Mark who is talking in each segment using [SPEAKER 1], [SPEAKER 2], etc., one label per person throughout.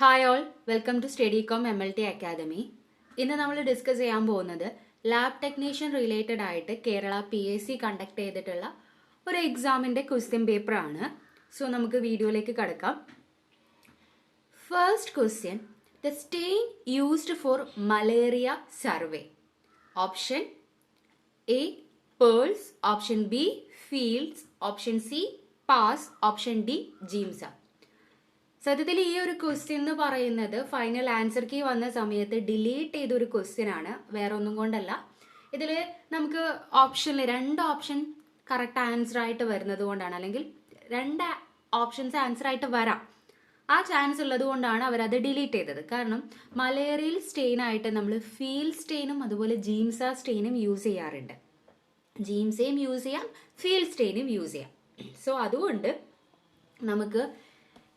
[SPEAKER 1] Hi all, welcome to Studycom MLT academy. ഇന്ന് നമ്മൾ discuss ചെയ്യാൻ പോകുന്നത് ലാബ് ടെക്നീഷ്യൻ റിലേറ്റഡ് ആയിട്ട് കേരള PSC കണ്ടക്ട് ചെയ്തിട്ടുള്ള ഒരു എക്സാമിൻ്റെ ക്വസ്റ്റ്യൻ പേപ്പറാണ്. സോ നമുക്ക് വീഡിയോയിലേക്ക് കടക്കാം. First question, the stain used for malaria survey. Option A pearls, option B fields, option C PAS, option D Giemsa. സത്യത്തിൽ ഈ ഒരു ക്വസ്റ്റ്യൻ എന്ന് പറയുന്നത് ഫൈനൽ ആൻസർ കീ വന്ന സമയത്ത് ഡിലീറ്റ് ചെയ്ത ഒരു ക്വസ്റ്റ്യൻ ആണ്, വേറെ ഒന്നും കൊണ്ടല്ല. ഇതിൽ നമുക്ക് രണ്ട് ഓപ്ഷൻ കറക്റ്റ് ആൻസർ ആയിട്ട് വരുന്നത് കൊണ്ടാണ്, അല്ലെങ്കിൽ രണ്ട് ഓപ്ഷൻസ് ആൻസർ ആയിട്ട് വരാം, ആ ചാൻസ് ഉള്ളത് കൊണ്ടാണ് അവരത് ഡിലീറ്റ് ചെയ്തത്. കാരണം മലേറിയൽ സ്റ്റെയിൻ ആയിട്ട് നമ്മൾ ഫീൽഡ് സ്റ്റെയിനും അതുപോലെ ജീംസ സ്റ്റെയിനും യൂസ് ചെയ്യാറുണ്ട്. ജീംസയും യൂസ് ചെയ്യാം, ഫീൽഡ് സ്റ്റെയിനും യൂസ് ചെയ്യാം. സോ അതുകൊണ്ട് നമുക്ക്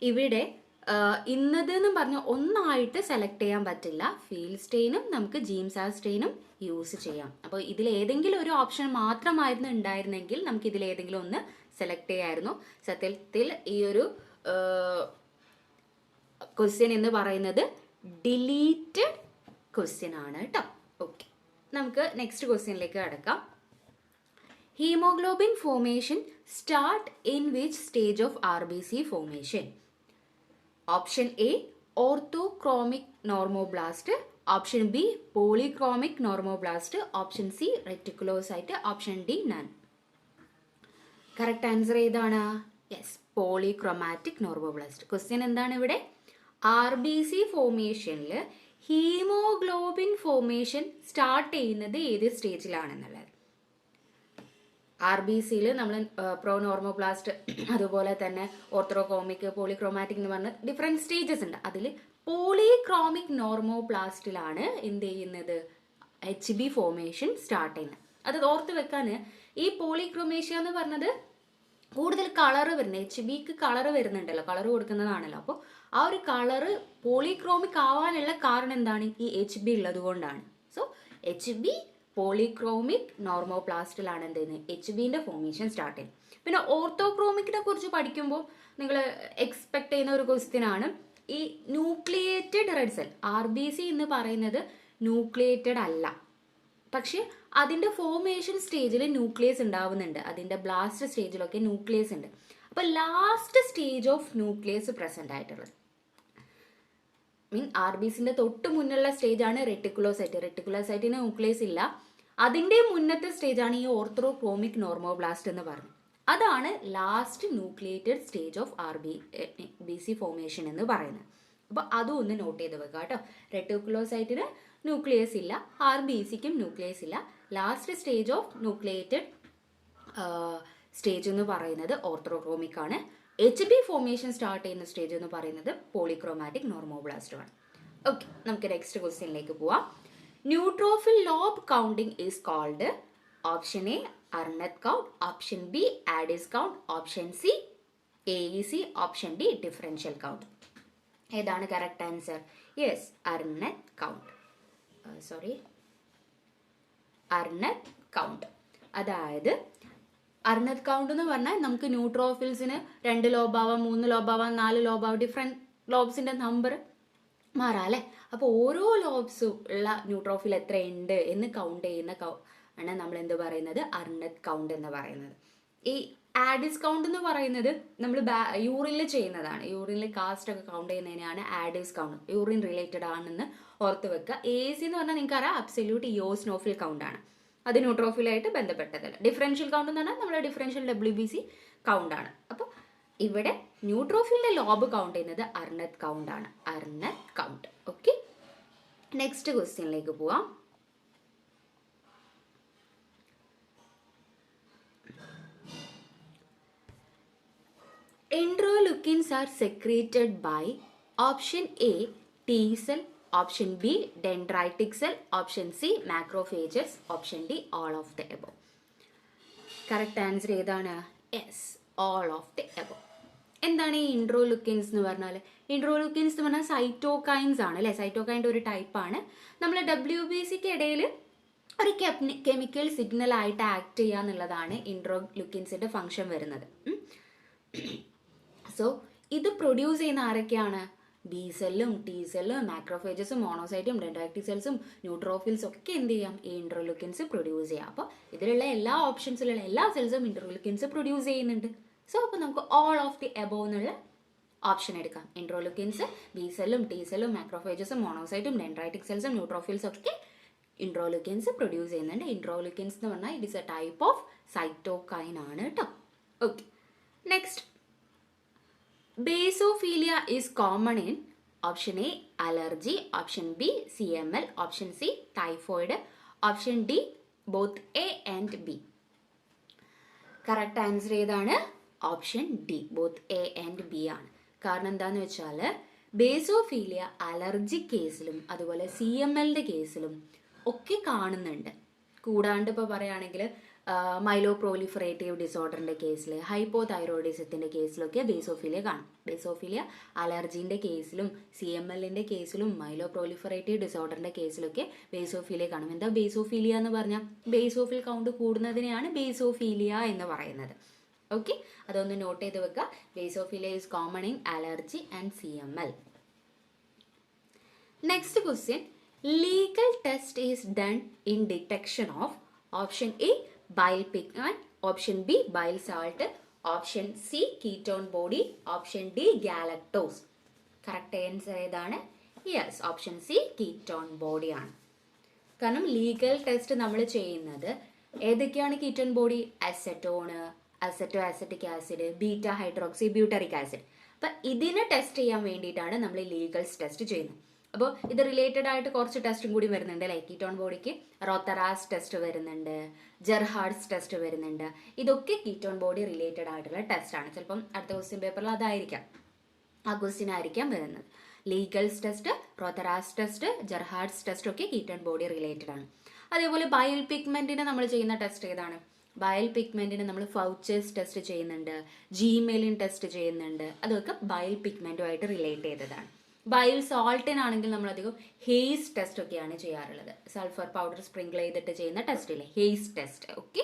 [SPEAKER 1] ഇവിടെ ഇന്നതെന്ന് പറഞ്ഞ് ഒന്നായിട്ട് സെലക്ട് ചെയ്യാൻ പറ്റില്ല. ഫീൽഡ് സ്റ്റെയിനും നമുക്ക് ജീംസ സ്റ്റെയിനും യൂസ് ചെയ്യാം. അപ്പോൾ ഇതിൽ ഏതെങ്കിലും ഒരു ഓപ്ഷൻ മാത്രമായിരുന്നു ഉണ്ടായിരുന്നെങ്കിൽ നമുക്ക് ഇതിൽ ഏതെങ്കിലും ഒന്ന് സെലക്ട് ചെയ്യായിരുന്നു. സത്യത്തിൽ ഈ ഒരു ക്വസ്റ്റ്യൻ എന്ന് പറയുന്നത് ഡിലീറ്റഡ് ക്വസ്റ്റ്യൻ ആണ് കേട്ടോ. ഓക്കെ, നമുക്ക് നെക്സ്റ്റ് ക്വസ്റ്റ്യനിലേക്ക് കടക്കാം. Haemoglobin formation start in which stage of RBC formation? Option A orthochromic normoblast, option B polychromic normoblast, option C reticulocyte, option D none. Correct answer ഏതാണ്? Yes, polychromatic normoblast. ക്വസ്റ്റ്യൻ എന്താണ് ഇവിടെ? RBC ഫോർമേഷനിൽ haemoglobin formation start ചെയ്യുന്നത് ഏത് സ്റ്റേജിലാണെന്നുള്ളത്. RBCയിൽ നമ്മൾ പ്രോനോർമോബ്ലാസ്റ്റ് അതുപോലെ തന്നെ ഓർത്തോക്രോമിക്, പോളിക്രോമാറ്റിക് എന്ന് പറഞ്ഞ ഡിഫറെൻറ്റ് സ്റ്റേജസ് ഉണ്ട്. അതിൽ പോളിക്രോമിക് നോർമോബ്ലാസ്റ്റിലാണ് എന്ത് ചെയ്യുന്നത്? HB ഫോർമേഷൻ സ്റ്റാർട്ട് ചെയ്യുന്നത്. അത് ഓർത്ത് വെക്കാൻ, ഈ പോളിക്രോമേഷ്യ എന്ന് പറഞ്ഞത് കൂടുതൽ കളറ് വരുന്നത്, HBക്ക് കളറ് വരുന്നുണ്ടല്ലോ, കളറ് കൊടുക്കുന്നതാണല്ലോ. അപ്പോൾ ആ ഒരു കളറ് പോളിക്രോമിക് ആവാനുള്ള കാരണം എന്താണ്? ഈ HB ഉള്ളത് കൊണ്ടാണ്. സോ HB പോളിക്രോമിക് നോർമോപ്ലാസ്റ്റിലാണ് എന്ത് ചെയ്യുന്നത്? HBൻ്റെ ഫോർമേഷൻ സ്റ്റാർട്ട് ചെയ്യും. പിന്നെ ഓർത്തോക്രോമിക്കിനെ കുറിച്ച് പഠിക്കുമ്പോൾ നിങ്ങൾ എക്സ്പെക്ട് ചെയ്യുന്ന ഒരു ക്വസ്റ്റ്യൻ ആണ് ഈ ന്യൂക്ലിയേറ്റഡ് റെഡ് സെൽ. RBC എന്ന് പറയുന്നത് ന്യൂക്ലിയേറ്റഡ് അല്ല, പക്ഷെ അതിൻ്റെ ഫോർമേഷൻ സ്റ്റേജിൽ ന്യൂക്ലിയസ് ഉണ്ടാവുന്നുണ്ട്. അതിൻ്റെ ബ്ലാസ്റ്റ് സ്റ്റേജിലൊക്കെ ന്യൂക്ലിയസ് ഉണ്ട്. അപ്പോൾ last stage of nucleus present ആയിട്ടുള്ളത് RBCന്റെ തൊട്ട് മുന്നുള്ള സ്റ്റേജാണ് റെറ്റിക്കുലോസൈറ്റ്. റെറ്റിക്കുലോസൈറ്റിന് ന്യൂക്ലിയസ് ഇല്ല. അതിൻ്റെ മുന്നത്തെ സ്റ്റേജാണ് ഈ ഓർത്തോക്രോമിക് നോർമോബ്ലാസ്റ്റ് എന്ന് പറഞ്ഞത്. അതാണ് last nucleated stage of RBC formation എന്ന് പറയുന്നത്. അപ്പോൾ അതും ഒന്ന് നോട്ട് ചെയ്ത് വെക്കുക കേട്ടോ. റെറ്റിക്കുലോസൈറ്റിന് ന്യൂക്ലിയസ് ഇല്ല, RBCക്കും ന്യൂക്ലിയസ് ഇല്ല. Last stage of nucleated stage എന്ന് പറയുന്നത് ഓർത്തോക്രോമിക് ആണ്. HB ഫോർമേഷൻ സ്റ്റാർട്ട് ചെയ്യുന്ന സ്റ്റേജ് എന്ന് പറയുന്നത് പോളിക്രോമാറ്റിക് നോർമോബ്ലാസ്റ്റുമാണ്. ഓക്കെ, നമുക്ക് നെക്സ്റ്റ് ക്വസ്റ്റ്യനിലേക്ക് പോവാം. Neutrophil lobe counting is called. Option A Arneth count, option B Addis count, option C AEC, option D differential count. ഏതാണ് correct answer? Yes, Arneth count. Arneth count. അതായത് Arneth count എന്ന് പറഞ്ഞാൽ നമുക്ക് ന്യൂട്രോഫിൽസിന് 2 ലോബാവാം, 3 ലോബാവാം, 4 ലോബാവാം, different ലോബ്സിൻ്റെ number മാറാം അല്ലേ. അപ്പോൾ ഓരോ ലോബ്സും ഉള്ള ന്യൂട്രോഫിൽ എത്രയുണ്ട് എന്ന് കൗണ്ട് ചെയ്യുന്ന ആണ് നമ്മൾ എന്ത് പറയുന്നത്? അർണത്ത് കൗണ്ട് എന്ന് പറയുന്നത്. ഈ ആഡിസ് കൗണ്ട് എന്ന് പറയുന്നത് നമ്മൾ യൂറിനിൽ ചെയ്യുന്നതാണ്. യൂറിനിൽ കാസ്റ്റ് ഒക്കെ കൗണ്ട് ചെയ്യുന്നതിനാണ് ആഡിസ് കൗണ്ട്. യൂറിൻ റിലേറ്റഡ് ആണെന്ന് ഓർത്ത് വെക്കുക. AEC എന്ന് പറഞ്ഞാൽ നിങ്ങൾക്ക് അറിയാം, അബ്സല്യൂട്ട് ഇയോസിനോഫിൽ കൗണ്ട് ആണ്. അത് ന്യൂട്രോഫിലായിട്ട് ബന്ധപ്പെട്ടതല്ല. ഡിഫറൻഷ്യൽ കൗണ്ട് എന്ന് പറഞ്ഞാൽ നമ്മുടെ ഡിഫറൻഷ്യൽ WBC കൗണ്ട് ആണ്. അപ്പോൾ ഇവിടെ ന്യൂട്രോഫിലിന്റെ ലോബ് കൗണ്ട് ചെയ്യുന്നത് അർണത്ത് കൗണ്ട് ആണ്. അർണത്ത് കൗണ്ട്. ഓക്കെ, നെക്സ്റ്റ് ക്വസ്റ്റ്യനിലേക്ക് പോവാം. Interleukins are secreted by option A T cell, option B dendritic cell, option C macrophages, option D all of the above. Correct answer ഏതാണ്? Yes, all of the above. എന്താണ് ഈ ഇൻട്രോലുക്കിൻസ് എന്ന് പറഞ്ഞാൽ? ഇൻട്രോലുക്കിൻസ് എന്ന് പറഞ്ഞാൽ cytokines ആണ് അല്ലേ. സൈറ്റോകൈൻ്റെ ഒരു ടൈപ്പാണ്. നമ്മൾ WBCക്ക് ഇടയിൽ ഒരു കെമിക്കൽ സിഗ്നൽ ആയിട്ട് ആക്ട് ചെയ്യുക എന്നുള്ളതാണ് ഇൻട്രോലുക്കിൻസിൻ്റെ ഫങ്ഷൻ വരുന്നത്. സോ ഇത് പ്രൊഡ്യൂസ് ചെയ്യുന്ന ആരൊക്കെയാണ്? ബി സെല്ലും ടി സെല്ലും മാക്രോഫേജസും മോണോസൈറ്റും ഡെൻഡ്രൈറ്റിക് സെൽസും ന്യൂട്രോഫിൽസും ഒക്കെ എന്ത് ചെയ്യാം, ഈ ഇന്റർലൂക്കിൻസ് പ്രൊഡ്യൂസ് ചെയ്യാം. അപ്പോൾ ഇതിലുള്ള എല്ലാ ഓപ്ഷൻസിലുള്ള എല്ലാ സെൽസും ഇന്റർലൂക്കിൻസ് പ്രൊഡ്യൂസ് ചെയ്യുന്നുണ്ട്. സോ അപ്പോൾ നമുക്ക് ഓൾ ഓഫ് ദി എബോവ് എന്നുള്ള ഓപ്ഷൻ എടുക്കാം. ഇന്റർലൂക്കിൻസ് ബി സെല്ലും ടി സെല്ലും മാക്രോഫേജസും മോണോസൈറ്റും ഡെൻഡ്രൈറ്റിക് സെൽസും ന്യൂട്രോഫിൽസും ഒക്കെ ഇന്റർലൂക്കിൻസ് പ്രൊഡ്യൂസ് ചെയ്യുന്നുണ്ട്. ഇന്റർലൂക്കിൻസ് എന്ന് പറഞ്ഞാൽ it is A type of cytokine ആണ് കേട്ടോ. Okay, next, basophilia is common in option A allergy, option B CML, option C typhoid, option D both A and B. Correct answer ഏതാണ്? Option D, both A and B ആണ്. കാരണം എന്താന്ന് വെച്ചാൽ ബേസോഫീലിയ allergy കേസിലും അതുപോലെ CMLന്റെ കേസിലും ഒക്കെ കാണുന്നുണ്ട്. കൂടാണ്ട് ഇപ്പോൾ പറയുകയാണെങ്കിൽ മൈലോ പ്രോലിഫറേറ്റീവ് ഡിസോർഡറിൻ്റെ കേസിൽ, ഹൈപ്പോ തൈറോയിഡിസത്തിൻ്റെ കേസിലൊക്കെ ബേസോഫീലിയ കാണും. ബേസോഫീലിയ അലർജീൻ്റെ കേസിലും CMLന്റെ കേസിലും മൈലോ പ്രോലിഫറേറ്റീവ് ഡിസോർഡറിൻ്റെ കേസിലൊക്കെ ബേസോഫീലിയ കാണും. എന്താ ബേസോഫീലിയ എന്ന് പറഞ്ഞാൽ? ബേസോഫിൽ കൗണ്ട് കൂടുന്നതിനെയാണ് ബേസോഫീലിയ എന്ന് പറയുന്നത്. ഓക്കെ, അതൊന്ന് നോട്ട് ചെയ്ത് വെക്കുക. Basophilia is common in allergy and CML. Next question, legal test is done in detection of option A bile pigment, option B bile salt, option C ketone body, option D galactose. Correct answer ഏതാണ്? Yes, option C ketone body ആണ്. കാരണം legal test നമ്മൾ ചെയ്യുന്നത് ഏതൊക്കെയാണ് ketone body? Acetone, aceto acetic acid, beta hydroxy butyric acid. അപ്പം ഇതിനെ test ചെയ്യാൻ വേണ്ടിയിട്ടാണ് നമ്മൾ ലീഗൽസ് ടെസ്റ്റ് ചെയ്യുന്നത്. അപ്പോൾ ഇത് റിലേറ്റഡ് ആയിട്ട് കുറച്ച് ടെസ്റ്റും കൂടി വരുന്നുണ്ട്. ലൈക്ക് കീറ്റോൺ ബോഡിക്ക് റോത്തറാസ് ടെസ്റ്റ് വരുന്നുണ്ട്, ജെർഹാർഡ്സ് ടെസ്റ്റ് വരുന്നുണ്ട്. ഇതൊക്കെ കീറ്റോൺ ബോഡി റിലേറ്റഡ് ആയിട്ടുള്ള ടെസ്റ്റാണ്. ചിലപ്പം അടുത്ത ക്വസ്റ്റ്യൻ പേപ്പറിൽ അതായിരിക്കാം, ആ ക്വസ്റ്റ്യൻ ആയിരിക്കാം വരുന്നത്. ലീഗൽസ് ടെസ്റ്റ്, റോത്തറാസ് ടെസ്റ്റ്, ജെർഹാർഡ്സ് ടെസ്റ്റ് ഒക്കെ കീറ്റോൺ ബോഡി റിലേറ്റഡ് ആണ്. അതേപോലെ ബയൽ പിഗ്മെന്റിന് നമ്മൾ ചെയ്യുന്ന ടെസ്റ്റ് ഏതാണ്? ബയൽ പിഗ്മെന്റിന് നമ്മൾ ഫൗച്ചേഴ്സ് ടെസ്റ്റ് ചെയ്യുന്നുണ്ട്, ജീമെലിൻ ടെസ്റ്റ് ചെയ്യുന്നുണ്ട്. അതൊക്കെ ബയൽ പിഗ്മെന്റുമായിട്ട് റിലേറ്റ് ചെയ്തതാണ്. ബയൽ സോൾട്ടിനാണെങ്കിൽ നമ്മളധികം ഹെയ്സ് ടെസ്റ്റ് ഒക്കെയാണ് ചെയ്യാറുള്ളത്. സൾഫർ പൗഡർ സ്പ്രിങ്കിൾ ചെയ്തിട്ട് ചെയ്യുന്ന ടെസ്റ്റ് ഇല്ലേ, Hay's test. Okay,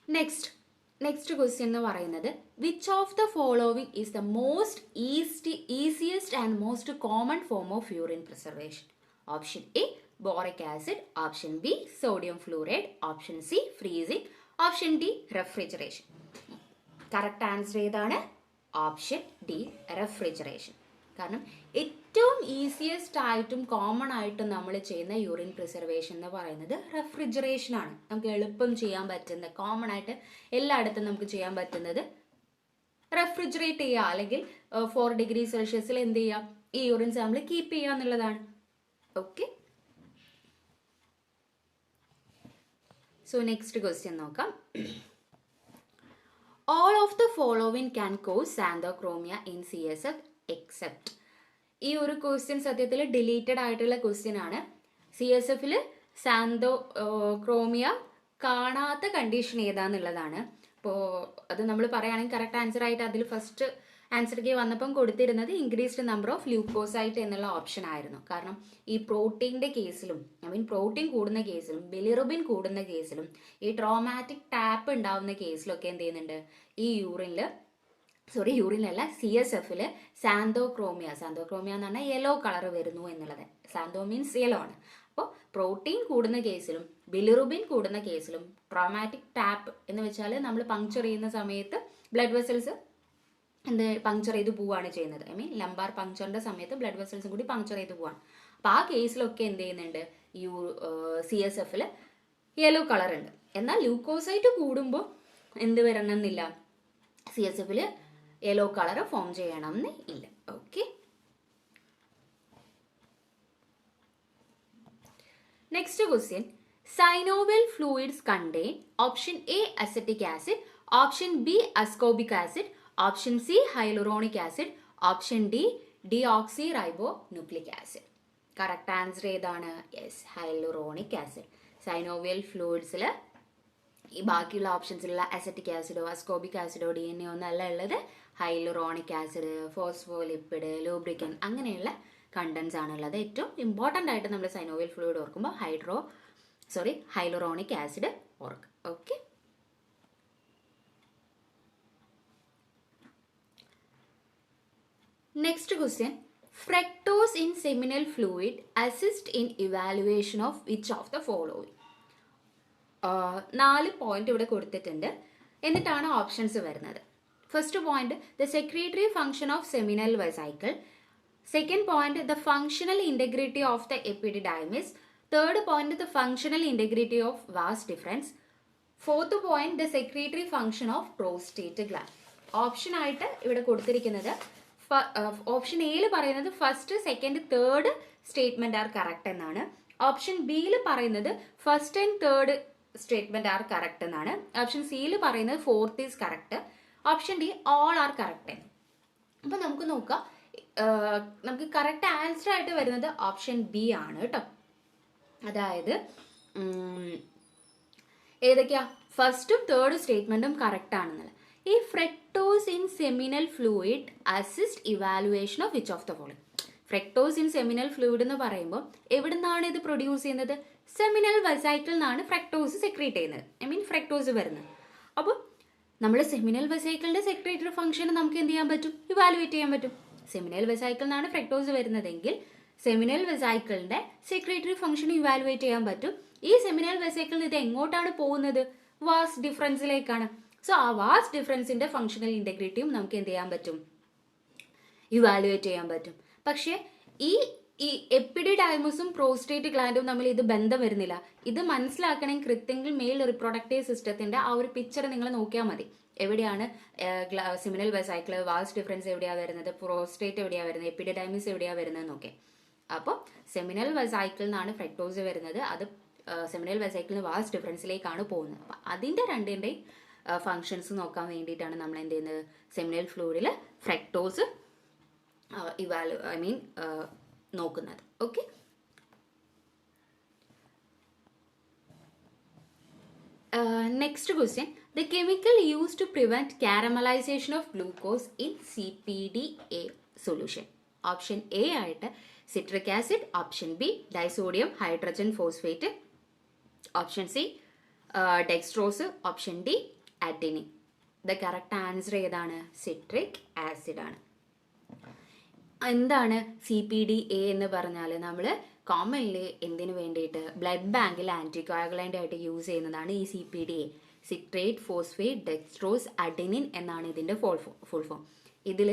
[SPEAKER 1] next question എന്ന് പറയുന്നത്, which of the following is the most easiest and most common form of urine preservation? Option A boric acid, option B sodium fluoride, option C freezing, option D refrigeration. Correct answer ഏതാണ്? Option D refrigeration. കാരണം ഏറ്റവും easiest ആയിട്ടും common ആയിട്ടും നമ്മൾ ചെയ്യുന്ന urine preservation എന്ന് പറയുന്നത് refrigeration ആണ്. നമുക്ക് എളുപ്പം ചെയ്യാൻ പറ്റുന്ന, കോമൺ ആയിട്ട് എല്ലായിടത്തും നമുക്ക് ചെയ്യാൻ പറ്റുന്നത് റെഫ്രിജറേറ്റ് ചെയ്യുക, അല്ലെങ്കിൽ 4 ഡിഗ്രി സെൽഷ്യസിൽ എന്ത് ചെയ്യുക, ഈ യൂറിൻ സാമ്പിൾ കീപ്പ് ചെയ്യുക എന്നുള്ളതാണ്. ഓക്കെ, സോ നെക്സ്റ്റ് ക്വസ്റ്റ്യൻ നോക്കാം. All of the following can cause xanthochromia in CSF except. ഈ ഒരു ക്വസ്റ്റ്യൻ സത്യത്തിൽ ഡിലീറ്റഡ് ആയിട്ടുള്ള ക്വസ്റ്റ്യൻ ആണ്. CSFൽ സാന്തോക്രോമിയ കാണാത്ത കണ്ടീഷൻ ഏതാന്നുള്ളതാണ്. അപ്പോൾ അത് നമ്മൾ പറയുകയാണെങ്കിൽ കറക്റ്റ് ആൻസർ ആയിട്ട് അതിൽ ഫസ്റ്റ് ആൻസർക്ക് വന്നപ്പം കൊടുത്തിരുന്നത് ഇൻക്രീസ്ഡ് നമ്പർ ഓഫ് ല്യൂക്കോസൈറ്റ് എന്നുള്ള ഓപ്ഷൻ ആയിരുന്നു. കാരണം ഈ പ്രോട്ടീൻ്റെ കേസിലും, പ്രോട്ടീൻ കൂടുന്ന കേസിലും ബിലിറുബിൻ കൂടുന്ന കേസിലും ഈ ട്രോമാറ്റിക് ടാപ്പ് ഉണ്ടാവുന്ന കേസിലൊക്കെ എന്ത് ചെയ്യുന്നുണ്ട്, ഈ യൂറിനിലല്ല CSFൽ സാന്തോക്രോമിയ എന്ന് പറഞ്ഞാൽ യെല്ലോ കളർ വരുന്നു എന്നുള്ളത്. സാന്തോ മീൻസ് യെല്ലോ ആണ്. അപ്പോൾ പ്രോട്ടീൻ കൂടുന്ന കേസിലും ബിലിറുബിൻ കൂടുന്ന കേസിലും ട്രോമാറ്റിക് ടാപ്പ് എന്ന് വെച്ചാൽ നമ്മൾ പങ്ക്ചർ ചെയ്യുന്ന സമയത്ത് ബ്ലഡ് വെസൽസ് പങ്ക്ചർ ചെയ്ത് പോവുകയാണ് ചെയ്യുന്നത്. ലംബാർ പങ്ക്ചറിൻ്റെ സമയത്ത് ബ്ലഡ് വെസൽസും കൂടി പങ്ക്ചർ ചെയ്ത് പോവാണ്. അപ്പോൾ ആ കേസിലൊക്കെ എന്ത് ചെയ്യുന്നുണ്ട്, CSFൽ യെല്ലോ കളർ ഉണ്ട്. എന്നാൽ ല്യൂക്കോസൈറ്റ് കൂടുമ്പോൾ എന്ത് വരണമെന്നില്ല, CSFൽ യെല്ലോ കളർ ഫോം ചെയ്യണമെന്ന് ഇല്ല. Okay, next question, synovial fluids contain option A acetic acid, option B ascorbic acid, option C hyaluronic acid, option D deoxy ribo nucleic acid. Correct answer ഏതാണ്? Yes, hyaluronic acid. Synovial ഫ്ലൂയിഡ്സിൽ ഈ ബാക്കിയുള്ള ഓപ്ഷൻസിലുള്ള acetic ആസിഡോ ascorbic ആസിഡോ DNA ഒന്നും അല്ല ഉള്ളത്. ഹൈലുറോണിക് ആസിഡ്, ഫോസ്ഫോലിപ്പിഡ്, ലൂബ്രിക്കൻ അങ്ങനെയുള്ള കണ്ടൻസ് ആണുള്ളത്. ഏറ്റവും ഇമ്പോർട്ടൻ്റ് ആയിട്ട് നമ്മൾ സൈനോവിയൽ ഫ്ലൂയിഡ് ഓർക്കുമ്പോൾ ഹൈലുറോണിക് ആസിഡ് ഓർക്കുക. Okay, next question, fructose in seminal fluid assist in evaluation of which of the following. 4 point ഇവിടെ കൊടുത്തിട്ടുണ്ട്, എന്നിട്ടാണ് ഓപ്ഷൻസ് വരുന്നത്. First point, the secretory function of seminal vesicle. Second point, the functional integrity of the epididymis. Third point, the functional integrity of vas deferens. Fourth point, the secretory function of prostate gland. Option ആയിട്ട് ഇവിടെ കൊടുത്തിരിക്കുന്നത് option എയിൽ പറയുന്നത് first, second, third statement are correct എന്നാണ്. Option ബിയിൽ പറയുന്നത് first and third statement are correct എന്നാണ്. Option സിയിൽ പറയുന്നത് fourth is correct. Option D all are correct. അപ്പൊ നമുക്ക് നോക്കാം, നമുക്ക് കറക്റ്റ് ആൻസർ ആയിട്ട് വരുന്നത് ഓപ്ഷൻ ബി ആണ് കേട്ടോ. അതായത് ഏതൊക്കെയാ, ഫസ്റ്റും തേർഡ് സ്റ്റേറ്റ്മെന്റും കറക്റ്റ് ആണെന്നുള്ളത്. ഈ fructose in seminal fluid assist evaluation of which of the following. Fructose in seminal fluid എന്ന് പറയുമ്പോൾ എവിടെ നിന്നാണ് ഇത് പ്രൊഡ്യൂസ് ചെയ്യുന്നത്? സെമിനൽ വെസൈക്കിൾ നിന്നാണ് ഫ്രക്ടോസ് സെക്രീറ്റ് ചെയ്യുന്നത്, ഫ്രക്ടോസ് വരുന്നത്. അപ്പോൾ നമ്മൾ സെമിനൽ വെസൈക്കിളിന്റെ സെക്രീറ്ററി ഫംഗ്ഷൻ നമുക്ക് എന്ത് ചെയ്യാൻ പറ്റും? ഇവാലുവേറ്റ് ചെയ്യാൻ പറ്റും. സെമിനൽ വെസൈക്കിൾ നിന്നാണ് ഫ്രക്ടോസ് വരുന്നതെങ്കിൽ സെമിനൽ വെസൈക്കിളിന്റെ സെക്രീറ്ററി ഫംഗ്ഷൻ ഇവാലുവേറ്റ് ചെയ്യാൻ പറ്റും. ഈ സെമിനൽ വെസൈക്കിളിൽ ഇത് എങ്ങോട്ടാണ് പോകുന്നത്? വാസ് ഡിഫറൻസിലേക്കാണ്. സോ ആ വാസ് ഡിഫറൻസിന്റെ ഫംഗ്ഷണൽ ഇൻറ്റഗ്രിറ്റിയും നമുക്ക് എന്ത് ചെയ്യാൻ പറ്റും? ഇവാലുവേറ്റ് ചെയ്യാൻ പറ്റും. പക്ഷേ ഈ എപ്പിഡിഡൈമസും പ്രോസ്റ്റേറ്റ് ഗ്ലാൻഡും തമ്മിൽ ഇത് ബന്ധം വരുന്നില്ല. ഇത് മനസ്സിലാക്കണമെങ്കിൽ കൃത്യമെങ്കിൽ മെയിൽ റിപ്രൊഡക്റ്റീവ് സിസ്റ്റത്തിന്റെ ആ ഒരു പിക്ചർ നിങ്ങൾ നോക്കിയാൽ മതി. എവിടെയാണ് സെമിനൽ വെസൈക്കിൾ, വാസ് ഡിഫറൻസ് എവിടെയാണ് വരുന്നത്, പ്രോസ്റ്റേറ്റ് എവിടെയാണ് വരുന്നത്, എപ്പിഡിഡൈമിസ് എവിടെയാണ് വരുന്നത് എന്നൊക്കെ. അപ്പോൾ സെമിനൽ വെസൈക്കിൾ നിന്നാണ് ഫ്രക്ടോസ് വരുന്നത്. അത് സെമിനൽ വെസൈക്കിളിന് വാസ് ഡിഫറൻസിലേക്കാണ് പോകുന്നത്. അപ്പം അതിൻ്റെ രണ്ടിൻ്റെയും ഫങ്ഷൻസ് നോക്കാൻ വേണ്ടിയിട്ടാണ് നമ്മൾ എന്ത് ചെയ്യുന്നത്? സെമിനൽ ഫ്ലൂയിഡിൽ ഫ്രക്ടോസ് നോക്കുന്നത്. Okay, next question, the chemical use to prevent caramelisation of glucose in CPDA solution. Option A ആയിട്ട് citric acid, option B disodium hydrogen phosphate, option C dextrose, option D adenine. The correct answer ഏതാണ്? Citric acid ആണ്. എന്താണ് CPDA എന്ന് പറഞ്ഞാൽ നമ്മൾ commonly എന്തിനു വേണ്ടിയിട്ട് blood ബാങ്കിൽ ആൻറ്റികോയാഗുലൻ്റ് ആയിട്ട് യൂസ് ചെയ്യുന്നതാണ് ഈ CPDA. Citrate, phosphate, dextrose, adenine എന്നാണ് ഇതിൻ്റെ ഫുൾ ഫോം. ഇതിൽ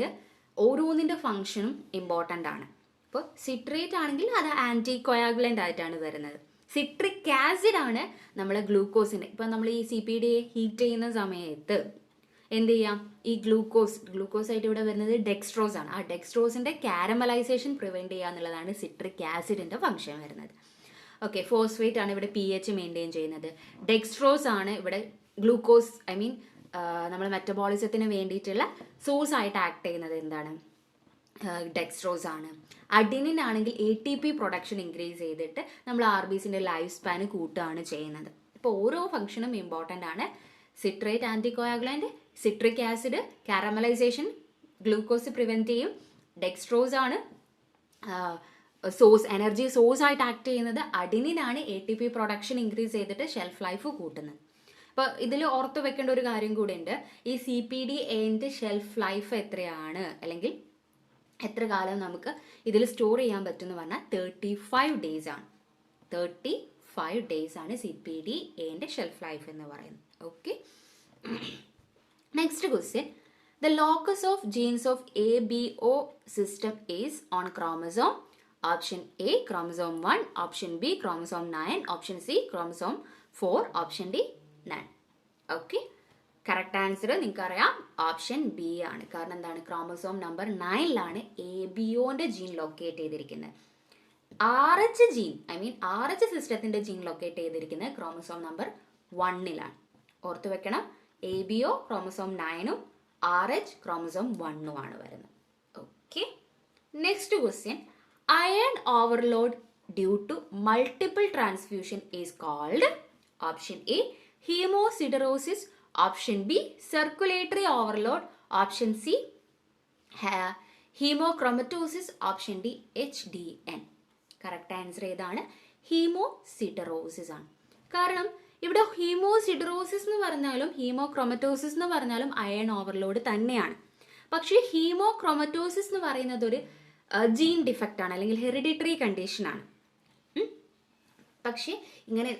[SPEAKER 1] ഓരോന്നിൻ്റെ ഫങ്ഷനും ഇമ്പോർട്ടൻ്റ് ആണ്. ഇപ്പോൾ സിട്രേറ്റ് ആണെങ്കിൽ അത് ആൻറ്റികോയാഗുലൻ്റ് ആയിട്ടാണ് വരുന്നത്. സിട്രിക് ആസിഡ് ആണ് നമ്മൾ ഗ്ലൂക്കോസിൻ്റെ, ഇപ്പം നമ്മൾ ഈ CPDA ഹീറ്റ് ചെയ്യുന്ന സമയത്ത് എന്ത് ചെയ്യാം? ഈ ഗ്ലൂക്കോസ് ആയിട്ട് ഇവിടെ വരുന്നത് ഡെക്സ്ട്രോസ് ആണ്. ആ ഡെക്സ്ട്രോസിന്റെ കാരമലൈസേഷൻ പ്രിവെന്റ് ചെയ്യുക എന്നുള്ളതാണ് സിട്രിക് ആസിഡിന്റെ ഫംഗ്ഷൻ വരുന്നത്. ഓക്കെ, ഫോസ്ഫേറ്റ് ആണ് ഇവിടെ pH മെയിൻറ്റെയിൻ ചെയ്യുന്നത്. ഡെക്സ്ട്രോസ് ആണ് ഇവിടെ ഗ്ലൂക്കോസ് നമ്മൾ മെറ്റബോളിസത്തിന് വേണ്ടിയിട്ടുള്ള സോഴ്സ് ആയിട്ട് ആക്ട് ചെയ്യുന്നത്. എന്താണ്? ഡെക്സ്ട്രോസ് ആണ്. അഡിനിൻ ആണെങ്കിൽ ATP പ്രൊഡക്ഷൻ ഇൻക്രീസ് ചെയ്തിട്ട് നമ്മൾ RBCന്റെ ലൈഫ് സ്പാന് കൂട്ടുകയാണ് ചെയ്യുന്നത്. ഇപ്പോൾ ഓരോ ഫംഗ്ഷനും ഇമ്പോർട്ടൻ്റ് ആണ്. Citrate anticoagulant, citric acid caramelisation, glucose prevent ചെയ്യും, ഡെക്സ്ട്രോസ് ആണ് എനർജി സോഴ്സ് ആയിട്ട് ആക്ട് ചെയ്യുന്നത്, അഡിനിൻ ആണ് ATP പ്രൊഡക്ഷൻ ഇൻക്രീസ് ചെയ്തിട്ട് ഷെൽഫ് ലൈഫ് കൂട്ടുന്നത്. അപ്പോൾ ഇതിൽ ഓർത്ത് വെക്കേണ്ട ഒരു കാര്യം കൂടി ഉണ്ട്. ഈ CPDAന്റെ ഷെൽഫ് ലൈഫ് എത്രയാണ്, അല്ലെങ്കിൽ എത്ര കാലം നമുക്ക് ഇതിൽ സ്റ്റോർ ചെയ്യാൻ പറ്റുമെന്ന് പറഞ്ഞാൽ 35 days ആണ്. 35 days ആണ് CPDAന്റെ ഷെൽഫ് ലൈഫ് എന്ന് പറയുന്നത്. Okay, next question, the locus of genes of ABO system is on chromosome. Option A chromosome 1, option B chromosome 9, option C chromosome 4, option D none. Okay, correct answer നിങ്ങൾക്കറിയാം option B ആണ്. കാരണം എന്താണ്? Chromosome number 9ലാണ് ABOന്റെ gene locate ചെയ്തിരിക്കുന്നത്. RH gene RH സിസ്റ്റത്തിന്റെ gene locate ചെയ്തിരിക്കുന്നത് chromosome number 1ലാണ്. ഓർത്ത് വെക്കണം, ABO chromosome 9ഉം RH chromosome 1ഉം ആണ് വരുന്നത്. Okay, next question, iron overload due to multiple transfusion is called. Option A haemosiderosis, option B circulatory overload, option C haemochromatosis, option D HDN. Correct answer ഏതാണ്? Haemosiderosis ആണ്. കാരണം ഇവിടെ ഹീമോസിഡറോസിസ് എന്ന് പറഞ്ഞാലും ഹീമോക്രോമറ്റോസിസ് എന്ന് പറഞ്ഞാലും അയൺ ഓവർലോഡ് തന്നെയാണ്. പക്ഷേ ഹീമോക്രോമറ്റോസിസ് എന്ന് പറയുന്നത് ഒരു ജീൻ ഡിഫക്റ്റ് ആണ്, അല്ലെങ്കിൽ ഹെറിഡിറ്ററി കണ്ടീഷനാണ്. പക്ഷേ ഇങ്ങനെ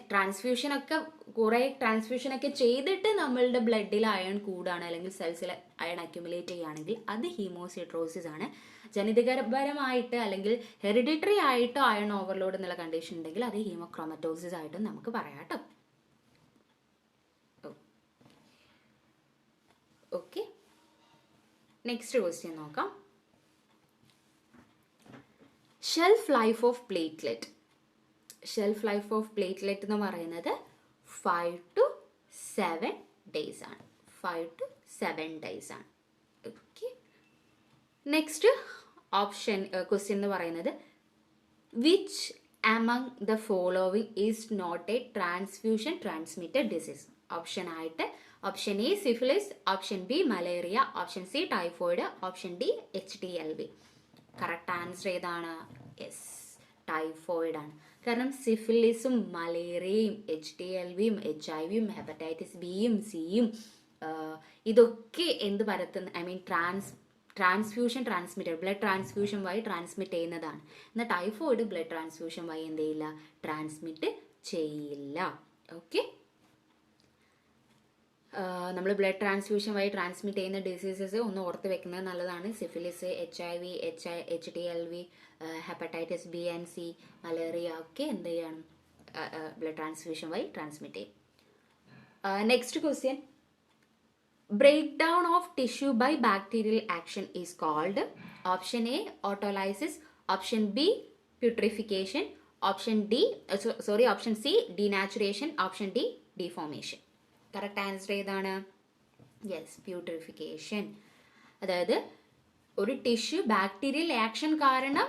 [SPEAKER 1] കുറേ ട്രാൻസ്ഫ്യൂഷനൊക്കെ ചെയ്തിട്ട് നമ്മളുടെ ബ്ലഡിൽ അയൺ കൂടുകയാണ്, അല്ലെങ്കിൽ സെൽസിൽ അയൺ അക്യുമുലേറ്റ് ചെയ്യുകയാണെങ്കിൽ അത് ഹീമോസിട്രോസിസ് ആണ്. ജനിതകപരമായിട്ട് അല്ലെങ്കിൽ ഹെറിഡിറ്ററി ആയിട്ട് അയൺ ഓവർലോഡ് എന്നുള്ള കണ്ടീഷൻ ഉണ്ടെങ്കിൽ അത് ഹീമോക്രോമറ്റോസിസ് ആയിട്ടും നമുക്ക് പറയാം കേട്ടോ. ഓക്കെ, നെക്സ്റ്റ് ക്വസ്റ്റ്യൻ നോക്കാം. Shelf life of platelet. Shelf life of platelet എന്ന് പറയുന്നത് 5 to 7 days ആണ്. 5 to 7 days ആണ്. ഓക്കെ, നെക്സ്റ്റ് ക്വസ്റ്റ്യൻ എന്ന് പറയുന്നത് which among the following is not a transfusion transmitted disease? Option ആയിട്ട് option A syphilis, option B malaria, option C typhoid, option D HTLV. Correct answer ഏതാണ്? Yes, typhoid ആണ്. കാരണം സിഫിലിസും മലേറിയയും HTLVയും HIV-യും hepatitis ബിയും സിയും ഇതൊക്കെ എന്ത് പരത്തുന്ന ട്രാൻസ്ഫ്യൂഷൻ ട്രാൻസ്മിറ്റഡ്, ബ്ലഡ് ട്രാൻസ്ഫ്യൂഷൻ വഴി ട്രാൻസ്മിറ്റ് ചെയ്യുന്നതാണ്. എന്നാൽ ടൈഫോയിഡ് ബ്ലഡ് ട്രാൻസ്ഫ്യൂഷൻ വഴി എന്ത് ചെയ്യില്ല, ട്രാൻസ്മിറ്റ് ചെയ്യില്ല. ഓക്കെ, നമ്മൾ ബ്ലഡ് ട്രാൻസ്ഫ്യൂഷൻ വഴി ട്രാൻസ്മിറ്റ് ചെയ്യുന്ന ഡിസീസസ് ഒന്ന് ഓർത്ത് വെക്കുന്നത് നല്ലതാണ്. Syphilis, HIV, HTLV, hepatitis B and C, malaria ഒക്കെ എന്ത് ചെയ്യണം, ബ്ലഡ് ട്രാൻസ്ഫ്യൂഷൻ വഴി ട്രാൻസ്മിറ്റ് ചെയ്യും. Next question, breakdown of tissue by bacterial action is called option A autolysis, option B putrefaction, option C denaturation, option D deformation. Correct answer ഏതാണ്? Yes, പ്യൂട്രിഫിക്കേഷൻ. അതായത് ഒരു tissue bacterial action കാരണം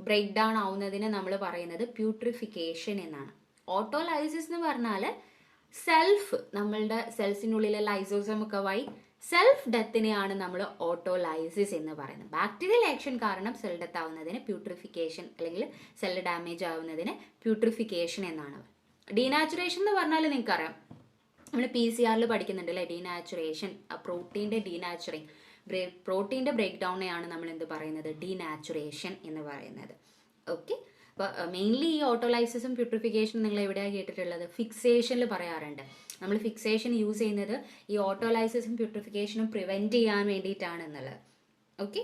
[SPEAKER 1] break down ആവുന്നതിന് നമ്മൾ പറയുന്നത് പ്യൂട്രിഫിക്കേഷൻ എന്നാണ്. ഓട്ടോലൈസിസ് എന്ന് പറഞ്ഞാൽ നമ്മളുടെ സെൽസിനുള്ളിലെ ലൈസോസം ഒക്കെ വഴി സെൽഫ് ഡെത്തിനെയാണ് നമ്മൾ ഓട്ടോലൈസിസ് എന്ന് പറയുന്നത്. ബാക്ടീരിയൽ ആക്ഷൻ കാരണം സെൽ ഡെത്ത് ആവുന്നതിന് പ്യൂട്രിഫിക്കേഷൻ, അല്ലെങ്കിൽ സെൽ ഡാമേജ് ആവുന്നതിന് പ്യൂട്രിഫിക്കേഷൻ എന്നാണ്. ഡീനാച്ചുറേഷൻ എന്ന് പറഞ്ഞാൽ നിങ്ങൾക്കറിയാം, നമ്മൾ PCR പഠിക്കുന്നുണ്ട് അല്ലേ, ഡീനാച്ചുറേഷൻ, പ്രോട്ടീൻ്റെ ഡീനാച്ചുറിങ്, പ്രോട്ടീൻ്റെ ബ്രേക്ക് ഡൗണെയാണ് നമ്മൾ എന്ത് പറയുന്നത്, ഡീനാച്ചുറേഷൻ എന്ന് പറയുന്നത്. ഓക്കെ, അപ്പോൾ മെയിൻലി ഈ ഓട്ടോലൈസിസും പ്യൂട്രിഫിക്കേഷനും നിങ്ങൾ എവിടെയാണ് കേട്ടിട്ടുള്ളത്? ഫിക്സേഷനിൽ പറയാറുണ്ട്. നമ്മൾ ഫിക്സേഷൻ യൂസ് ചെയ്യുന്നത് ഈ ഓട്ടോലൈസിസും പ്യൂട്രിഫിക്കേഷനും പ്രിവെൻറ്റ് ചെയ്യാൻ വേണ്ടിയിട്ടാണ് എന്നുള്ളത്. ഓക്കെ,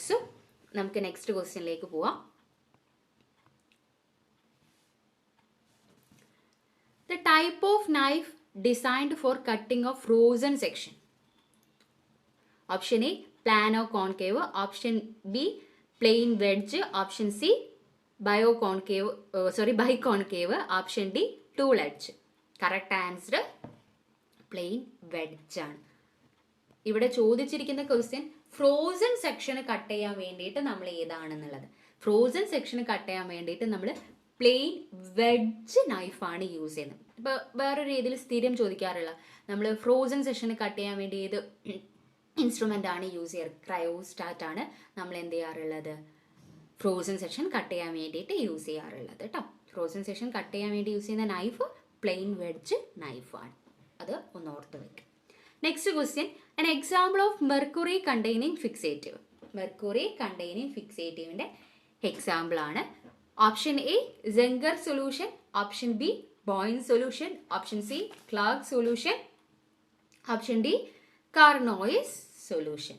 [SPEAKER 1] സോ നമുക്ക് നെക്സ്റ്റ് ക്വസ്റ്റ്യനിലേക്ക് പോവാം. The type of knife designed for cutting of frozen section. Option A plano concave, option B plain wedge, option C biconcave, option D tool edge. Correct answer plain wedge ആണ്. ഇവിടെ ചോദിച്ചിരിക്കുന്ന question frozen സെക്ഷന് cut ചെയ്യാൻ വേണ്ടിയിട്ട് നമ്മൾ ഏതാണെന്നുള്ളത്. Frozen സെക്ഷന് cut ചെയ്യാൻ വേണ്ടിയിട്ട് നമ്മൾ plain wedge നൈഫാണ് use ചെയ്യുന്നത്. ഇപ്പോൾ വേറൊരു രീതിയിൽ സ്ഥിരം ചോദിക്കാറുള്ള, നമ്മൾ ഫ്രോസൺ സെക്ഷന് കട്ട് ചെയ്യാൻ വേണ്ടി ഏത് ഇൻസ്ട്രുമെൻ്റ് ആണ് യൂസ് ചെയ്യാറ്? ക്രയോസ്റ്റാറ്റ് ആണ് നമ്മൾ എന്ത് ചെയ്യാറുള്ളത്, ഫ്രോസൺ സെക്ഷൻ കട്ട് ചെയ്യാൻ വേണ്ടിയിട്ട് യൂസ് ചെയ്യാറുള്ളത് കേട്ടോ. ഫ്രോസൺ സെക്ഷൻ കട്ട് ചെയ്യാൻ വേണ്ടി യൂസ് ചെയ്യുന്ന നൈഫ് പ്ലെയിൻ വെഡ്ജ് നൈഫാണ്. അത് ഒന്ന് ഓർത്ത് വയ്ക്കും. Next question, an example of mercury containing fixative. Mercury containing ഫിക്സേറ്റീവിൻ്റെ എക്സാമ്പിൾ ആണ്. Option A Zenker solution, option B Bouin solution, option C Clarke solution, option D Carnoy's solution.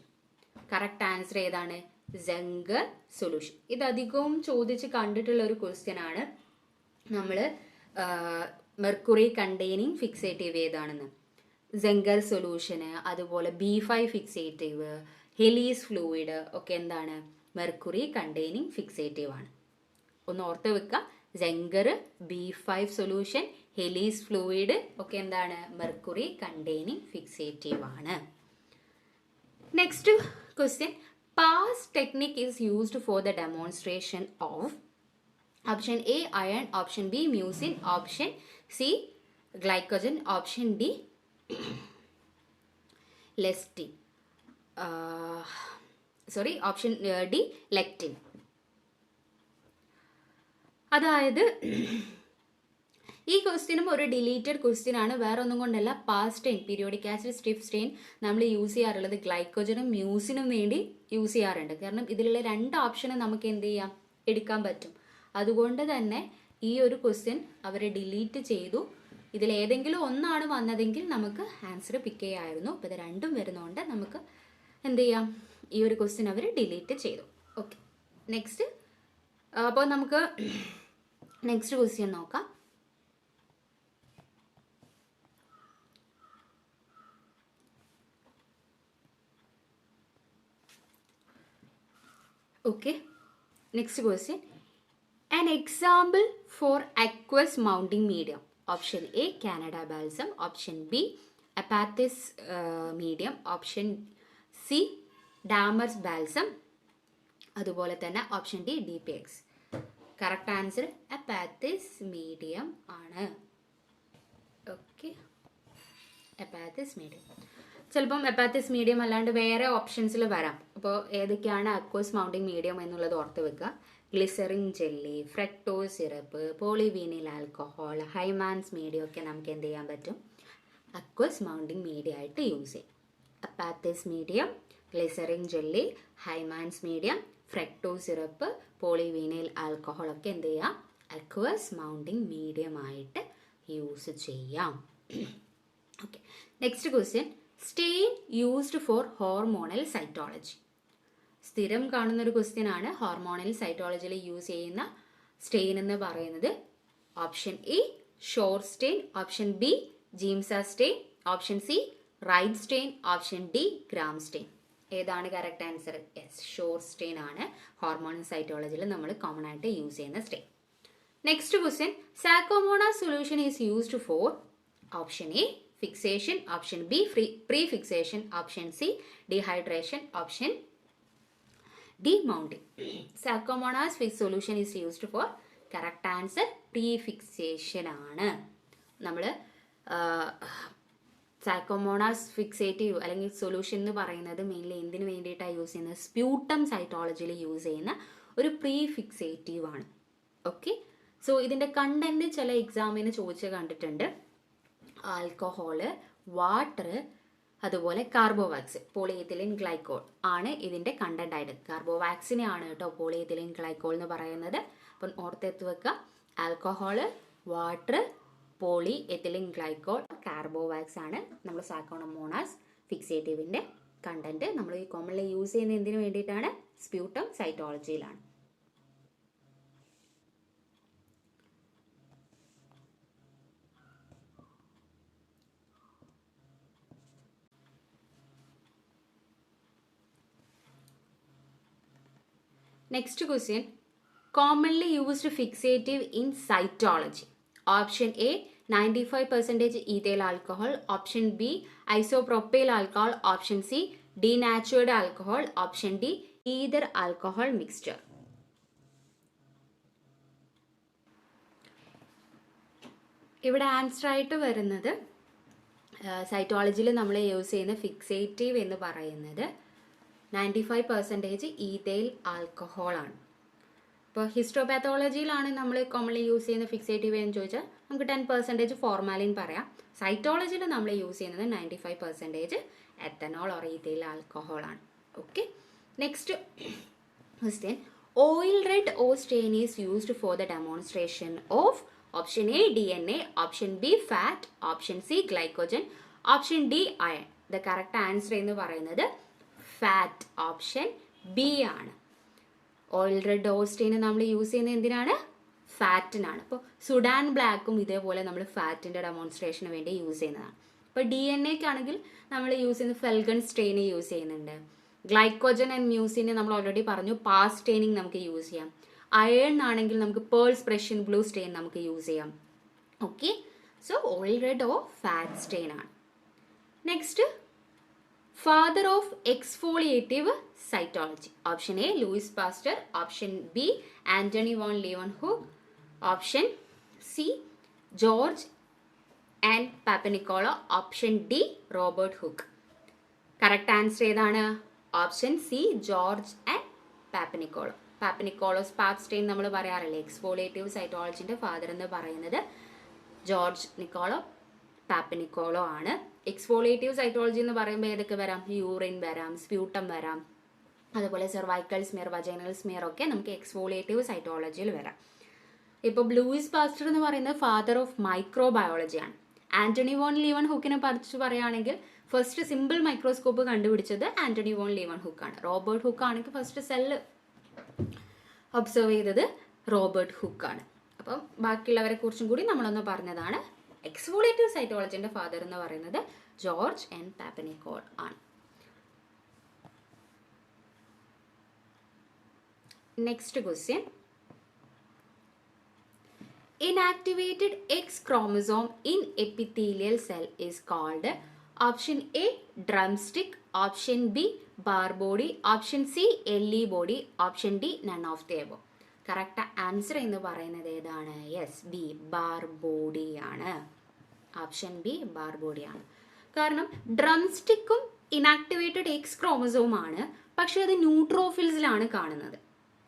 [SPEAKER 1] Correct answer ഏതാണ്? Zenker solution. ഇത് അധികവും ചോദിച്ച് കണ്ടിട്ടുള്ള ഒരു question ആണ്. നമ്മൾ മെർക്കുറി കണ്ടെയ്നിങ് ഫിക്സേറ്റീവ് ഏതാണെന്ന്, സെങ്കർ സൊല്യൂഷന്, അതുപോലെ B5 ഫിക്സേറ്റീവ്, ഹെലീസ് ഫ്ലൂയിഡ് ഒക്കെ എന്താണ്, മെർക്കുറി കണ്ടെയ്നിങ് ഫിക്സേറ്റീവ് ആണ്. ഒന്ന് ഓർത്ത് വെക്കുക, സെങ്കർ, B5 സൊല്യൂഷൻ, ഹെലീസ് ഫ്ലൂയിഡ് ഒക്കെ എന്താണ്, മെർക്കുറി കണ്ടെയ്നിങ് ഫിക്സേറ്റീവ് ആണ്. Next question, PAS technique is used for the demonstration of option A iron, option B mucin, option C glycogen, option D lectin, option D lectin. അതായത് ഈ ക്വസ്റ്റ്യനും ഒരു deleted question ആണ്, വേറെ ഒന്നും കൊണ്ടല്ല. PAS stain periodic acid Schiff stain നമ്മൾ use ചെയ്യാറുള്ളത് ഗ്ലൈക്കോജനും മ്യൂസിനും വേണ്ടി യൂസ് ചെയ്യാറുണ്ട്. കാരണം ഇതിലുള്ള 2 ഓപ്ഷനും നമുക്ക് എന്ത് ചെയ്യാം, എടുക്കാൻ പറ്റും. അതുകൊണ്ട് തന്നെ ഈ ഒരു ക്വസ്റ്റ്യൻ അവർ ഡിലീറ്റ് ചെയ്തു. ഇതിലേതെങ്കിലും ഒന്നാണ് വന്നതെങ്കിൽ നമുക്ക് ആൻസർ പിക്ക് ചെയ്യാമായിരുന്നു. അപ്പോൾ ഇത് രണ്ടും വരുന്നതുകൊണ്ട് നമുക്ക് എന്ത് ചെയ്യാം, ഈ ഒരു ക്വസ്റ്റ്യൻ അവർ ഡിലീറ്റ് ചെയ്തു. Okay, next. അപ്പോൾ നമുക്ക് നെക്സ്റ്റ് ക്വസ്റ്റ്യൻ നോക്കാം. Okay, next question. An example for aqueous mounting medium. Option A, Canada balsam. Option B, Apathis medium. Option C, Damer's balsam. അതുപോലെ തന്നെ option D DPX. Correct answer Apathy's medium ആണ്. Okay, Apathy's medium. ചിലപ്പം Apathy's medium അല്ലാണ്ട് വേറെ ഓപ്ഷൻസിൽ വരാം. അപ്പോൾ ഏതൊക്കെയാണ് aqueous mounting medium എന്നുള്ളത് ഓർത്ത് വെക്കുക. Glycerin jelly, fructose syrup, polyvinyl alcohol, Highman's medium ഒക്കെ നമുക്ക് എന്ത് ചെയ്യാൻ പറ്റും, അക്വസ് മൗണ്ടിങ് മീഡിയം ആയിട്ട് യൂസ് ചെയ്യും. Apathy's medium, glycerin jelly, Highman's medium, fructose syrup, polyvinyl alcohol ഒക്കെ എന്ത് ചെയ്യാം, അക്വസ് മൗണ്ടിങ് മീഡിയം ആയിട്ട് യൂസ് ചെയ്യാം. Okay, next question. Stain used for hormonal cytology. സ്ഥിരം കാണുന്നൊരു ക്വസ്റ്റ്യൻ ആണ്. ഹോർമോണൽ സൈറ്റോളജിയിൽ യൂസ് ചെയ്യുന്ന സ്റ്റെയിൻ എന്ന് പറയുന്നത് option A Shorr stain, option B Giemsa stain, option C Wright stain, option D Gram stain. ഏതാണ് correct answer? Yes, Shorr stain ആണ് hormonal സൈറ്റോളജിയിൽ നമ്മൾ കോമൺ ആയിട്ട് യൂസ് ചെയ്യുന്ന stain. Next question. Saccomanno's solution is used for option A fixation, option B pre-fixation, option C dehydration, option D mounting. Sarcomonas solution is used for, correct answer pre-fixation ആണ്. നമ്മൾ സാക്കോമോണാസ് fixative അല്ലെങ്കിൽ solution എന്ന് പറയുന്നത് mainly എന്തിനു വേണ്ടിയിട്ടാണ് use ചെയ്യുന്നത്? Sputum സൈറ്റോളജിയിൽ use ചെയ്യുന്ന ഒരു പ്രീ ഫിക്സേറ്റീവ് ആണ്. ഓക്കെ, സോ ഇതിൻ്റെ കണ്ടന്റ് ചില എക്സാമിന് ചോദിച്ച് കണ്ടിട്ടുണ്ട്. ആൽക്കഹോള്, വാട്ടർ, അതുപോലെ കാർബോവാക്സ്, പോളിയെത്തിലിൻ ഗ്ലൈക്കോൾ ആണ് ഇതിൻ്റെ കണ്ടന്റ് ആയിട്ട്. കാർബോവാക്സിനെ ആണ് കേട്ടോ പോളിയെത്തിലിൻ ഗ്ലൈക്കോൾ എന്ന് പറയുന്നത്. അപ്പം ഓർത്തെത്ത് വെക്കുക, alcohol, water, polyethylene glycol, carbowax ആണ് നമ്മൾ സാക്കോമോണാസ് ഫിക്സേറ്റീവിൻ്റെ കണ്ടന്റ്. നമ്മൾ ഈ കോമൺലി യൂസ് ചെയ്യുന്ന എന്തിനു വേണ്ടിയിട്ടാണ്? Sputum സൈറ്റോളജിയിലാണ്. Next question. Commonly used fixative in cytology. Option A 95% ethyl alcohol. Option B isopropyl alcohol. Option C denatured alcohol. Option D either alcohol mixture. ഇവിടെ answer ആയിട്ട് വരുന്നത് സൈറ്റോളജിയിൽ നമ്മൾ യൂസ് ചെയ്യുന്ന ഫിക്സേറ്റീവ് എന്ന് പറയുന്നത് 95% ഈഥൈൽ ആൽക്കഹോളാണ്. ഇപ്പോൾ ഹിസ്റ്റോപാത്തോളജിയിലാണ് നമ്മൾ കോമൺലി യൂസ് ചെയ്യുന്ന ഫിക്സേറ്റീവ് എന്ന് ചോദിച്ചാൽ നമുക്ക് 10% ഫോർമാലിൻ പറയാം. സൈറ്റോളജിയിൽ നമ്മൾ യൂസ് ചെയ്യുന്നത് 95% എത്തനോൾ ഓർ ഈഥൈൽ ആൽക്കഹോളാണ്. Okay, next question. Oil red O stain is used for the demonstration of option A DNA, option B fat, option C glycogen, option D iron. The correct answer എന്ന് പറയുന്നത് fat, option B ആണ്. Oil red O stain നമ്മൾ use ചെയ്യുന്നത് എന്തിനാണ്? ഫാറ്റിനാണ്. അപ്പോൾ Sudan ബ്ലാക്കും ഇതേപോലെ നമ്മൾ ഫാറ്റിൻ്റെ ഡെമോൺസ്ട്രേഷന് വേണ്ടി യൂസ് ചെയ്യുന്നതാണ്. ഇപ്പോൾ DNAക്കാണെങ്കിൽ നമ്മൾ യൂസ് ചെയ്യുന്ന ഫെൽഗൺ സ്റ്റെയിൻ യൂസ് ചെയ്യുന്നുണ്ട്. ഗ്ലൈക്കോജൻ ആൻഡ് മ്യൂസിനെ നമ്മൾ ഓൾറെഡി പറഞ്ഞു, പാസ് സ്റ്റെയിനിങ് നമുക്ക് യൂസ് ചെയ്യാം. അയൺ ആണെങ്കിൽ നമുക്ക് പേൾസ് പ്രഷ്യൻ ബ്ലൂ സ്റ്റെയിൻ നമുക്ക് യൂസ് ചെയ്യാം. Okay, so oil red O fat stain ആണ്. Next, father of exfoliative cytology. Option A Louis Pasteur, option B Antony von Leeuwenhoek, option C George and Papanicolaou, option D Robert Hooke. Correct answer ഏതാണ്? Option C George and Papanicolaou. Papanicolaou's path stain നമ്മൾ പറയാറില്ലേ, exfoliative സൈറ്റോളജിൻ്റെ father എന്ന് പറയുന്നത് George Niccolo പാപ്പനിക്കോളോ ആണ്. Exfoliative cytology എന്ന് പറയുമ്പോൾ ഏതൊക്കെ വരാം? യൂറിൻ വരാം, സ്പ്യൂട്ടം വരാം, അതുപോലെ സെർവൈക്കൽ സ്മിയർ, വജൈനൽ സ്മിയർ ഒക്കെ നമുക്ക് എക്സ്ഫോളിയേറ്റീവ് സൈറ്റോളജിയിൽ വരാം. ഇപ്പോൾ ലൂയിസ് പാസ്റ്റർ എന്ന് പറയുന്നത് ഫാദർ ഓഫ് മൈക്രോബയോളജിയാണ്. ആന്റണി വോൺ ലീവൺ ഹുക്കിനെ പറിച്ച് പറയുകയാണെങ്കിൽ ഫസ്റ്റ് സിമ്പിൾ മൈക്രോസ്കോപ്പ് കണ്ടുപിടിച്ചത് ആന്റണി വോൺ ലീവൺ ഹുക്കാണ്. റോബർട്ട് ഹുക്ക് ആണെങ്കിൽ ഫസ്റ്റ് സെല്ല് ഒബ്സർവ് ചെയ്തത് റോബർട്ട് ഹുക്കാണ്. അപ്പം ബാക്കിയുള്ളവരെ കുറിച്ചും കൂടി നമ്മളൊന്ന് പറഞ്ഞതാണ്. എക്സ്ഫോളിയേറ്റീവ് സൈറ്റോളജിന്റെ ഫാദർ എന്ന് പറയുന്നത് ജോർജ് എൻ പാപ്പനിക്കോൾ ആണ്. Next question. Inactivated X chromosome in epithelial cell is called option A drumstick, option B bar body, option C Ellie body, option D none of the above. Correct answer എന്ന് പറയുന്നത് ഏതാണ്? Yes, B bar body ആണ്. Option B bar body ആണ്. കാരണം drum സ്റ്റിക്കും inactivated X chromosome ആണ്, പക്ഷെ അത് ന്യൂട്രോഫിൽസിലാണ് കാണുന്നത്.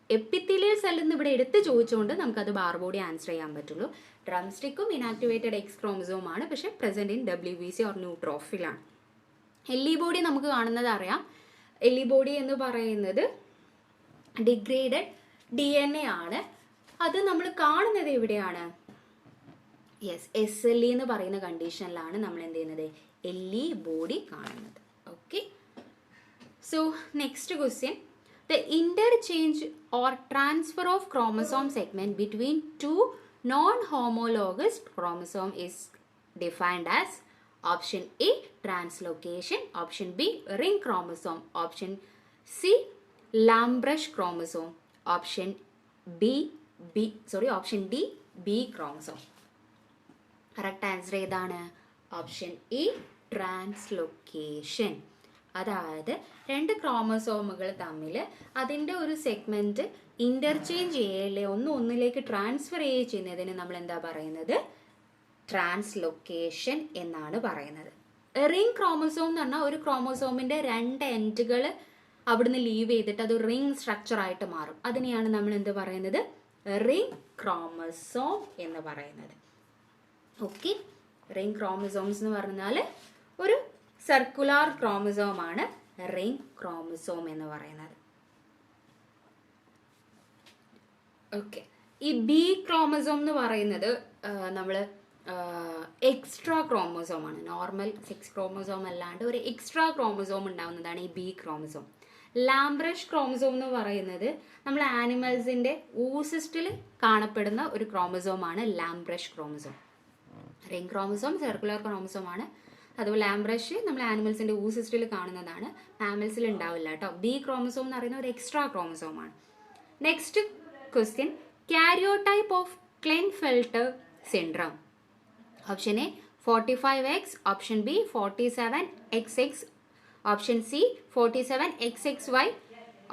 [SPEAKER 1] എപ്പിത്തീലിയൽ സെൽ എന്ന് ഇവിടെ എടുത്ത് ചോദിച്ചുകൊണ്ട് നമുക്കത് ബാർ ബോഡി ആൻസർ ചെയ്യാൻ പറ്റുള്ളൂ. ഡ്രം സ്റ്റിക്കും ഇനാക്ടിവേറ്റഡ് എക്സ് ക്രോമസോം ആണ്, പക്ഷെ പ്രസന്റ് ഇൻ WBC ഓർ ന്യൂട്രോഫിലാണ്. എല്ലി ബോഡി നമുക്ക് കാണുന്നത് അറിയാം. എല്ലി ബോഡി എന്ന് പറയുന്നത് ഡിഗ്രേഡഡ് DNA ആണ്. അത് നമ്മൾ കാണുന്നത് എവിടെയാണ്? യെസ്, SLE എന്ന് പറയുന്ന കണ്ടീഷനിലാണ് നമ്മൾ എന്ത് ചെയ്യുന്നത്? എല്ലി ബോഡി കാണുന്നത്. Okay, so next question. The interchange or transfer of chromosome segment between two non-homologous chromosome is defined as option A translocation, option B ring chromosome, option C Lamb-Rush chromosome, option D B chromosome. Correct answer ഏതാണ്? Option A translocation. അതായത് രണ്ട് ക്രോമസോമുകൾ തമ്മിൽ അതിൻ്റെ ഒരു segment interchange ചെയ്യല്ലേ, ഒന്നിലേക്ക് transfer ചെയ്യുന്നതിന് നമ്മൾ എന്താ പറയുന്നത്? ട്രാൻസ്ലൊക്കേഷൻ എന്നാണ് പറയുന്നത്. റിംഗ് ക്രോമസോം എന്ന് പറഞ്ഞാൽ ഒരു ക്രോമസോമിൻ്റെ രണ്ട് എൻഡുകൾ അവിടുന്ന് ലീവ് ചെയ്തിട്ട് അത് റിംഗ് സ്ട്രക്ചറായിട്ട് മാറും. അതിനെയാണ് നമ്മൾ എന്ത് പറയുന്നത്? റിംഗ് ക്രോമസോം എന്ന് പറയുന്നത്. ഓക്കെ, റിംഗ് ക്രോമസോംസ് എന്ന് പറഞ്ഞാൽ ഒരു സർക്കുലാർ ക്രോമസോം ആണ് റിംഗ് ക്രോമസോം എന്ന് പറയുന്നത്. ഓക്കെ, ഈ ബി ക്രോമസോം എന്ന് പറയുന്നത് നമ്മൾ എക്സ്ട്രാ ക്രോമസോം ആണ്. നോർമൽ 6 ക്രോമസോം അല്ലാണ്ട് ഒരു എക്സ്ട്രാ ക്രോമസോം ഉണ്ടാവുന്നതാണ് ഈ ബി ക്രോമസോം. ലാംബ്രഷ് ക്രോമസോം എന്ന് പറയുന്നത് നമ്മൾ ആനിമൽസിൻ്റെ ഊസിസ്റ്റിൽ കാണപ്പെടുന്ന ഒരു ക്രോമസോം ആണ് lampbrush chromosome. Ring chromosome circular chromosome ആണ്. അതുപോലെ ലാംബ്രഷ് നമ്മൾ ആനിമൽസിൻ്റെ ഊസിസ്റ്റിൽ കാണുന്നതാണ്, മാമൽസിൽ ഉണ്ടാവില്ല കേട്ടോ. ബി ക്രോമസോം എന്ന് പറയുന്ന ഒരു എക്സ്ട്രാ ക്രോമസോം ആണ്. Next question. Karyotype of Klinefelter syndrome. Option A 45X, option B 47XX, option C 47XXY,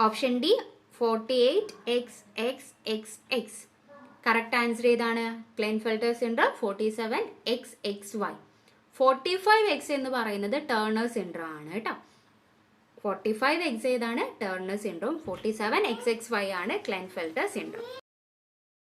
[SPEAKER 1] option D 48XXXX. Correct answer ഏതാണ്? Klinefelter syndrome 47XXY. 45X എന്ന് പറയുന്നത് ടേർണർ സിൻഡ്രോം ആണ് കേട്ടോ. 45X ഏതാണ്? Turner syndrome. 47XXY ആണ് ക്ലെൻഫെൽട്ടർ syndrome.